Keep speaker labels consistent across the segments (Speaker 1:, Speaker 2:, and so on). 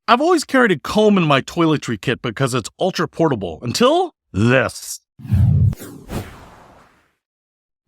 Speaker 1: I've always carried a comb in my toiletry kit because it's ultra portable, until this.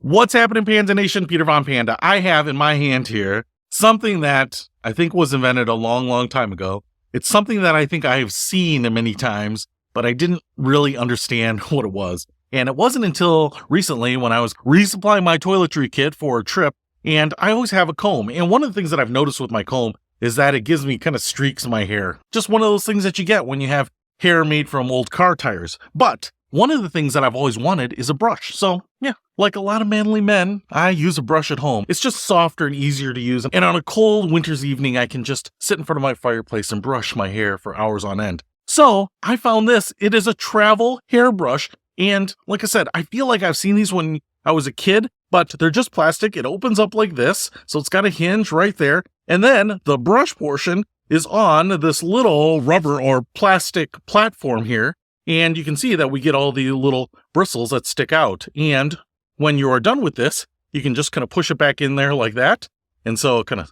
Speaker 1: What's happening, Panda Nation? Peter Von Panda. I have in my hand here something that I think was invented a long, long time ago. It's something that I think I have seen many times, but I didn't really understand what it was. And it wasn't until recently when I was resupplying my toiletry kit for a trip, and I always have a comb. And one of the things that I've noticed with my comb is that it gives me kind of streaks in my hair. Just one of those things that you get when you have hair made from old car tires. But one of the things that I've always wanted is a brush. So yeah, like a lot of manly men, I use a brush at home. It's just softer and easier to use. And on a cold winter's evening, I can just sit in front of my fireplace and brush my hair for hours on end. So I found this. It is a travel hairbrush. And like I said, I feel like I've seen these when I was a kid, but they're just plastic. It opens up like this. So it's got a hinge right there. And then the brush portion is on this little rubber or plastic platform here. And you can see that we get all the little bristles that stick out. And when you are done with this, you can just kind of push it back in there like that. And so it kind of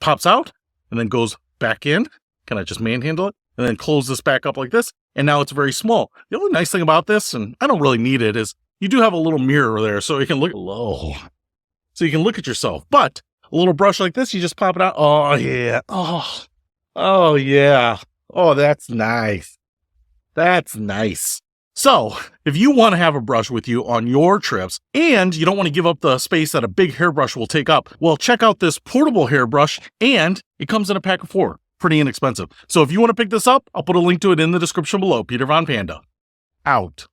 Speaker 1: pops out and then goes back in. Kind of just manhandle it and then close this back up like this. And now it's very small. The only nice thing about this, and I don't really need it, is you do have a little mirror there so you can look low. So you can look at yourself. But a little brush like this, you just pop it out. Oh, yeah. Oh, yeah. Oh, that's nice. That's nice. So if you want to have a brush with you on your trips and you don't want to give up the space that a big hairbrush will take up, well, check out this portable hairbrush, and it comes in a pack of 4. Pretty inexpensive. So if you want to pick this up, I'll put a link to it in the description below. Peter Von Panda. Out.